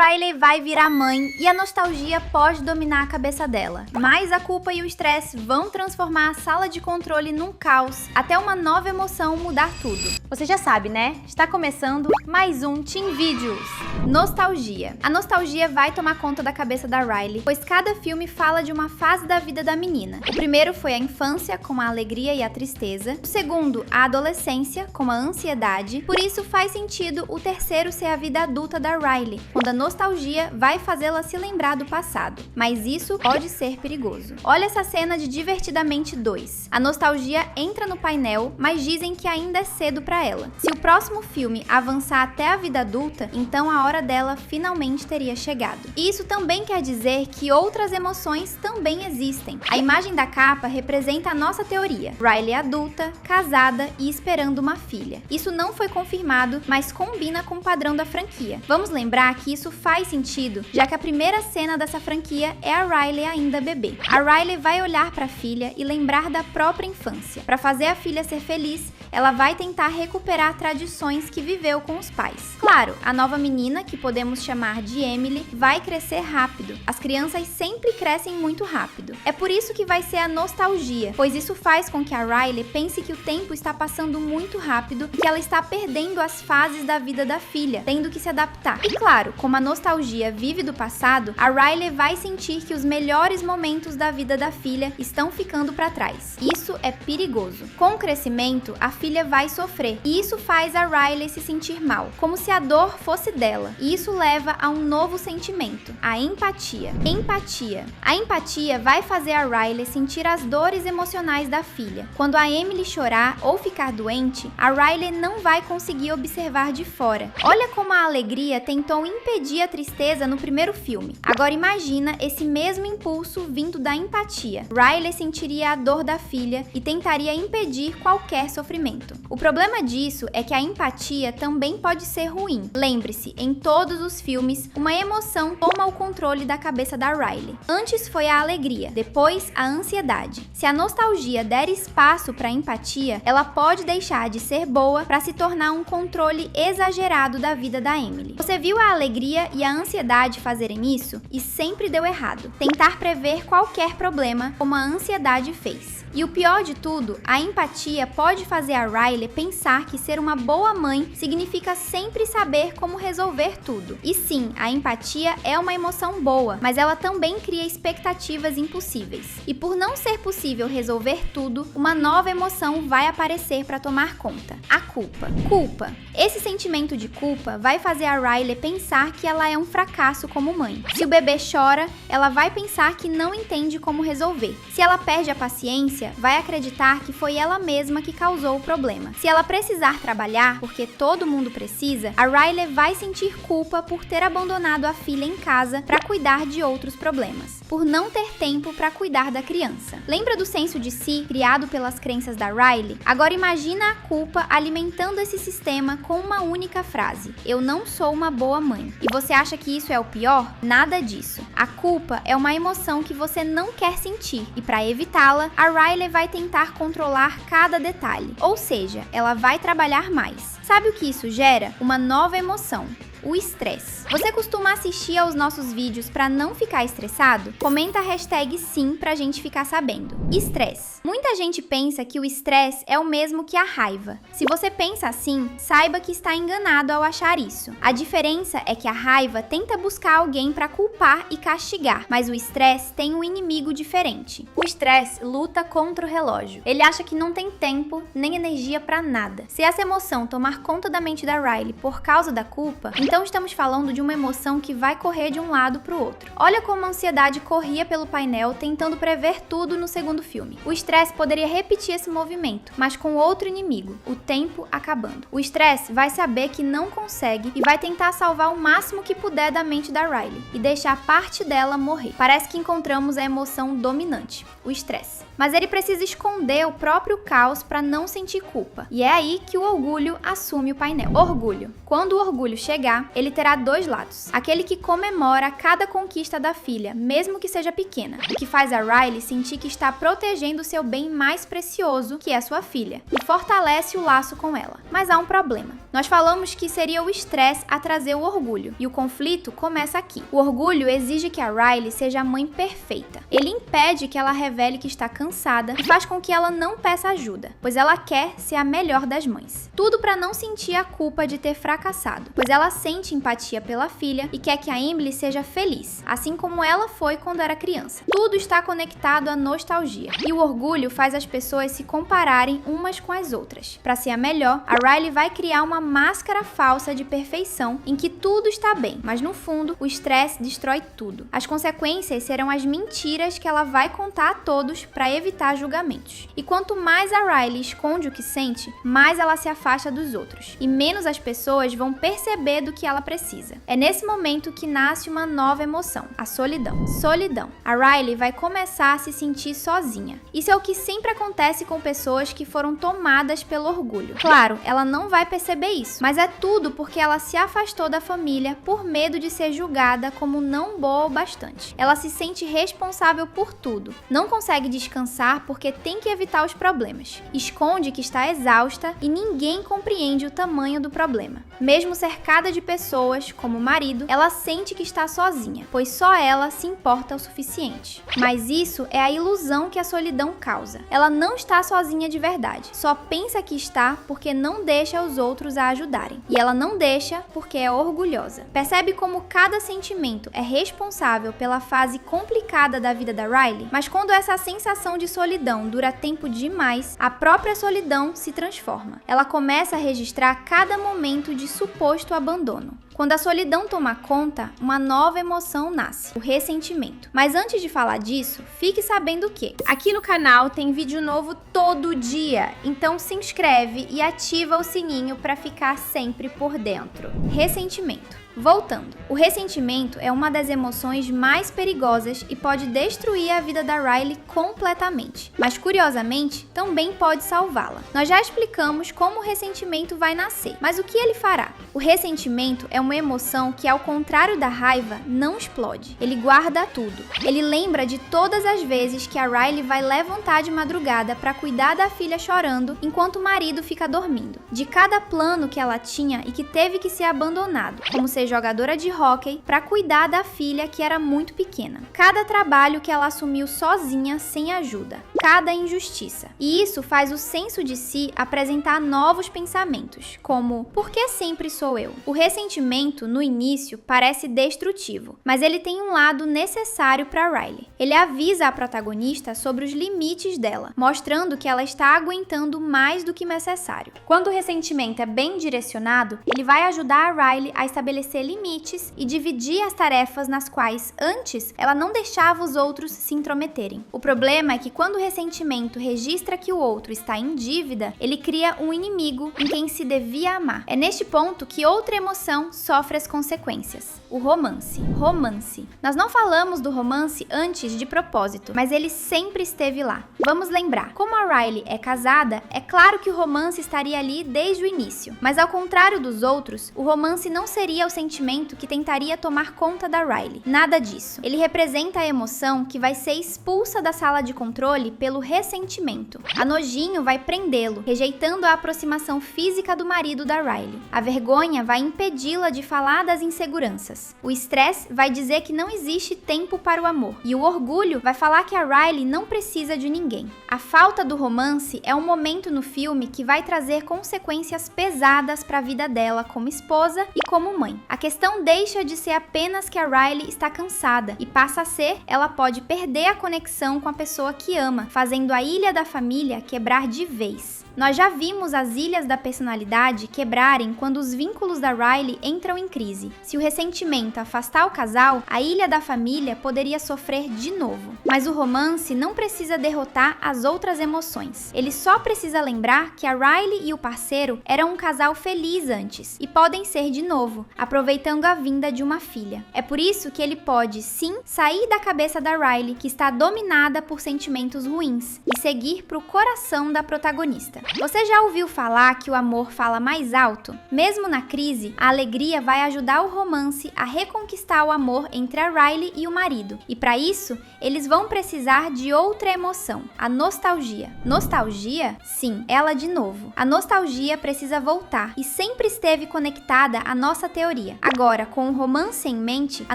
Riley vai virar mãe e a nostalgia pode dominar a cabeça dela, mas a culpa e o estresse vão transformar a sala de controle num caos, até uma nova emoção mudar tudo. Você já sabe, né? Está começando mais um Teen Videos. Nostalgia. A nostalgia vai tomar conta da cabeça da Riley, pois cada filme fala de uma fase da vida da menina. O primeiro foi a infância, com a alegria e a tristeza. O segundo, a adolescência, com a ansiedade. Por isso faz sentido o terceiro ser a vida adulta da Riley, quando a nostalgia vai fazê-la se lembrar do passado. Mas isso pode ser perigoso. Olha essa cena de Divertidamente 2. A nostalgia entra no painel, mas dizem que ainda é cedo para ela. Se o próximo filme avançar até a vida adulta, então a hora dela finalmente teria chegado. E isso também quer dizer que outras emoções também existem. A imagem da capa representa a nossa teoria. Riley adulta, casada e esperando uma filha. Isso não foi confirmado, mas combina com o padrão da franquia. Vamos lembrar que isso faz sentido, já que a primeira cena dessa franquia é a Riley ainda bebê. A Riley vai olhar para a filha e lembrar da própria infância. Para fazer a filha ser feliz, ela vai tentar recuperar tradições que viveu com os pais. Claro, a nova menina, que podemos chamar de Emily, vai crescer rápido. As crianças sempre crescem muito rápido. É por isso que vai ser a nostalgia, pois isso faz com que a Riley pense que o tempo está passando muito rápido e que ela está perdendo as fases da vida da filha, tendo que se adaptar. E claro, como a nostalgia vive do passado, a Riley vai sentir que os melhores momentos da vida da filha estão ficando para trás. Isso é perigoso. Com o crescimento, a filha vai sofrer, e isso faz a Riley se sentir mal, como se a dor fosse dela. E isso leva a um novo sentimento, a empatia. Empatia. A empatia vai fazer a Riley sentir as dores emocionais da filha. Quando a Emily chorar ou ficar doente, a Riley não vai conseguir observar de fora. Olha como a alegria tentou impedir a tristeza no primeiro filme. Agora imagina esse mesmo impulso vindo da empatia. Riley sentiria a dor da filha e tentaria impedir qualquer sofrimento. O problema disso é que a empatia também pode ser ruim. Lembre-se, em todos os filmes, uma emoção toma o controle da cabeça da Riley. Antes foi a alegria, depois a ansiedade. Se a nostalgia der espaço para a empatia, ela pode deixar de ser boa para se tornar um controle exagerado da vida da Emily. Você viu a alegria e a ansiedade fazerem isso? E sempre deu errado. Tentar prever qualquer problema, como a ansiedade fez. E o pior de tudo, a empatia pode fazer a Riley pensar que ser uma boa mãe significa sempre saber como resolver tudo. E sim, a empatia é uma emoção boa, mas ela também cria expectativas impossíveis. E por não ser possível resolver tudo, uma nova emoção vai aparecer para tomar conta: a culpa. Culpa. Esse sentimento de culpa vai fazer a Riley pensar que ela é um fracasso como mãe. Se o bebê chora, ela vai pensar que não entende como resolver. Se ela perde a paciência, vai acreditar que foi ela mesma que causou o problema. Se ela precisar trabalhar, porque todo mundo precisa, a Riley vai sentir culpa por ter abandonado a filha em casa para cuidar de outros problemas, por não ter tempo para cuidar da criança. Lembra do senso de si criado pelas crenças da Riley? Agora imagina a culpa alimentando esse sistema com uma única frase: eu não sou uma boa mãe. E você acha que isso é o pior? Nada disso. A culpa é uma emoção que você não quer sentir, e para evitá-la, a Riley vai tentar controlar cada detalhe. Ou seja, ela vai trabalhar mais. Sabe o que isso gera? Uma nova emoção: o estresse. Você costuma assistir aos nossos vídeos para não ficar estressado? Comenta a hashtag sim pra gente ficar sabendo. Estresse. Muita gente pensa que o estresse é o mesmo que a raiva. Se você pensa assim, saiba que está enganado ao achar isso. A diferença é que a raiva tenta buscar alguém para culpar e castigar, mas o estresse tem um inimigo diferente. O estresse luta contra o relógio. Ele acha que não tem tempo nem energia para nada. Se essa emoção tomar conta da mente da Riley por causa da culpa, então estamos falando de uma emoção que vai correr de um lado para o outro. Olha como a ansiedade corria pelo painel tentando prever tudo no segundo filme. O estresse poderia repetir esse movimento, mas com outro inimigo: o tempo acabando. O estresse vai saber que não consegue e vai tentar salvar o máximo que puder da mente da Riley e deixar parte dela morrer. Parece que encontramos a emoção dominante: o estresse. mas ele precisa esconder o próprio caos para não sentir culpa. E é aí que o orgulho assume o painel. Orgulho. Quando o orgulho chegar, ele terá dois lados. Aquele que comemora cada conquista da filha, mesmo que seja pequena, o que faz a Riley sentir que está protegendo seu bem mais precioso, que é sua filha, e fortalece o laço com ela. Mas há um problema. Nós falamos que seria o estresse a trazer o orgulho, e o conflito começa aqui. O orgulho exige que a Riley seja a mãe perfeita. Ele impede que ela revele que está cansada e faz com que ela não peça ajuda, pois ela quer ser a melhor das mães. Tudo para não sentir a culpa de ter fracassado, pois ela sente empatia pela filha e quer que a Emily seja feliz, assim como ela foi quando era criança. Tudo está conectado à nostalgia, e o orgulho faz as pessoas se compararem umas com as outras. Para ser a melhor, a Riley vai criar uma máscara falsa de perfeição em que tudo está bem, mas no fundo o estresse destrói tudo. As consequências serão as mentiras que ela vai contar a todos para evitar julgamentos. E quanto mais a Riley esconde o que sente, mais ela se afasta dos outros, e menos as pessoas vão perceber do que ela precisa. É nesse momento que nasce uma nova emoção, a solidão. Solidão. A Riley vai começar a se sentir sozinha. Isso é o que sempre acontece com pessoas que foram tomadas pelo orgulho. Claro, ela não vai perceber isso, mas é tudo porque ela se afastou da família por medo de ser julgada como não boa o bastante. Ela se sente responsável por tudo, não consegue descansar porque tem que evitar os problemas, esconde que está exausta e ninguém compreende o tamanho do problema. Mesmo cercada de pessoas, como o marido, ela sente que está sozinha, pois só ela se importa o suficiente. Mas isso é a ilusão que a solidão causa. Ela não está sozinha de verdade, só pensa que está porque não deixa os outros a ajudarem. E ela não deixa porque é orgulhosa. Percebe como cada sentimento é responsável pela fase complicada da vida da Riley? Mas quando essa sensação de solidão dura tempo demais, a própria solidão se transforma. Ela começa a registrar cada momento de suposto abandono. Quando a solidão toma conta, uma nova emoção nasce, o ressentimento. Mas antes de falar disso, fique sabendo que aqui no canal tem vídeo novo todo dia, então se inscreve e ativa o sininho para ficar sempre por dentro. Ressentimento. Voltando, o ressentimento é uma das emoções mais perigosas e pode destruir a vida da Riley completamente, mas curiosamente também pode salvá-la. Nós já explicamos como o ressentimento vai nascer, mas o que ele fará? O ressentimento é uma emoção que, ao contrário da raiva, não explode. Ele guarda tudo. Ele lembra de todas as vezes que a Riley vai levantar de madrugada para cuidar da filha chorando enquanto o marido fica dormindo, de cada plano que ela tinha e que teve que ser abandonado, como ser jogadora de hóquei para cuidar da filha que era muito pequena. Cada trabalho que ela assumiu sozinha sem ajuda. Cada injustiça. E isso faz o senso de si apresentar novos pensamentos, como: por que sempre sou eu? O ressentimento, no início, parece destrutivo, mas ele tem um lado necessário para Riley. Ele avisa a protagonista sobre os limites dela, mostrando que ela está aguentando mais do que necessário. Quando o ressentimento é bem direcionado, ele vai ajudar a Riley a estabelecer limites e dividir as tarefas nas quais, antes, ela não deixava os outros se intrometerem. O problema é que quando o ressentimento registra que o outro está em dívida, ele cria um inimigo em quem se devia amar. É neste ponto que outra emoção sofre as consequências. O romance. Romance. Nós não falamos do romance antes de propósito, mas ele sempre esteve lá. Vamos lembrar, como a Riley é casada, é claro que o romance estaria ali desde o início, mas ao contrário dos outros, o romance não seria o sentimento que tentaria tomar conta da Riley. Nada disso. Ele representa a emoção que vai ser expulsa da sala de controle pelo ressentimento. A nojinho vai prendê-lo, rejeitando a aproximação física do marido da Riley. A vergonha vai impedi-la de falar das inseguranças. O estresse vai dizer que não existe tempo para o amor. E o orgulho vai falar que a Riley não precisa de ninguém. A falta do romance é um momento no filme que vai trazer consequências pesadas para a vida dela como esposa e como mãe. A questão deixa de ser apenas que a Riley está cansada e passa a ser, ela pode perder a conexão com a pessoa que ama, fazendo a ilha da família quebrar de vez. Nós já vimos as ilhas da personalidade quebrarem quando os vínculos da Riley entram em crise. Se o ressentimento afastar o casal, a ilha da família poderia sofrer de novo. Mas o romance não precisa derrotar as outras emoções. Ele só precisa lembrar que a Riley e o parceiro eram um casal feliz antes e podem ser de novo, aproveitando a vinda de uma filha. É por isso que ele pode, sim, sair da cabeça da Riley, que está dominada por sentimentos ruins, e seguir para o coração da protagonista. Você já ouviu falar que o amor fala mais alto? Mesmo na crise, a alegria vai ajudar o romance a reconquistar o amor entre a Riley e o marido. E para isso, eles vão precisar de outra emoção, a nostalgia. Nostalgia? Sim, ela de novo. A nostalgia precisa voltar e sempre esteve conectada à nossa teoria. Agora, com o romance em mente, a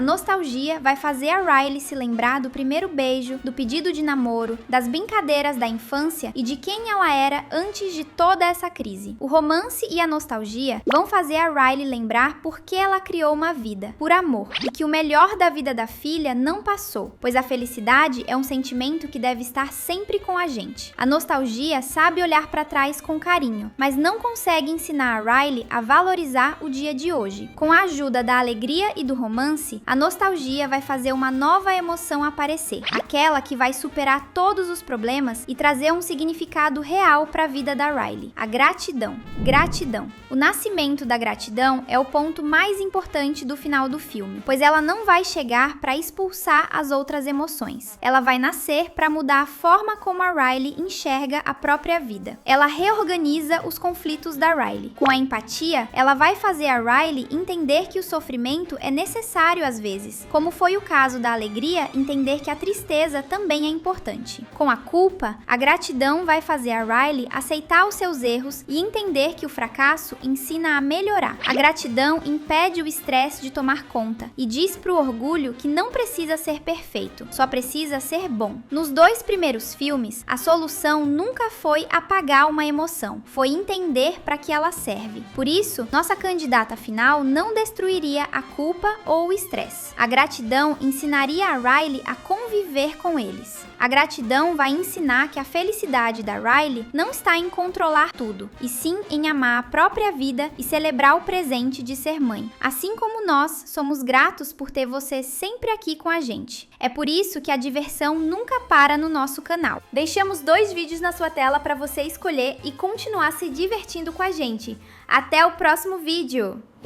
nostalgia vai fazer a Riley se lembrar do primeiro beijo, do pedido de namoro, das brincadeiras da infância e de quem ela era antes de toda essa crise. O romance e a nostalgia vão fazer a Riley lembrar por que ela criou uma vida, por amor, e que o melhor da vida da filha não passou, pois a felicidade é um sentimento que deve estar sempre com a gente. A nostalgia sabe olhar para trás com carinho, mas não consegue ensinar a Riley a valorizar o dia de hoje. Com a ajuda da alegria e do romance, a nostalgia vai fazer uma nova emoção aparecer, aquela que vai superar todos os problemas e trazer um significado real para a vida da Riley: a gratidão. Gratidão. O nascimento da gratidão é o ponto mais importante do final do filme, pois ela não vai chegar para expulsar as outras emoções. Ela vai nascer para mudar a forma como a Riley enxerga a própria vida. Ela reorganiza os conflitos da Riley. Com a empatia, ela vai fazer a Riley entender que o sofrimento é necessário às vezes, como foi o caso da alegria entender que a tristeza também é importante. Com a culpa, a gratidão vai fazer a Riley aceitar os seus erros e entender que o fracasso ensina a melhorar. A gratidão impede o estresse de tomar conta e diz pro orgulho que não precisa ser perfeito, só precisa ser bom. Nos dois primeiros filmes, a solução nunca foi apagar uma emoção, foi entender para que ela serve. Por isso, nossa candidata final não destruiria a culpa ou o estresse. A gratidão ensinaria a Riley a conviver com eles. A gratidão vai ensinar que a felicidade da Riley não está em controlar tudo, e sim em amar a própria vida e celebrar o presente de ser mãe. Assim como nós somos gratos por ter você sempre aqui com a gente. É por isso que a diversão nunca para no nosso canal. Deixamos 2 vídeos na sua tela para você escolher e continuar se divertindo com a gente. Até o próximo vídeo!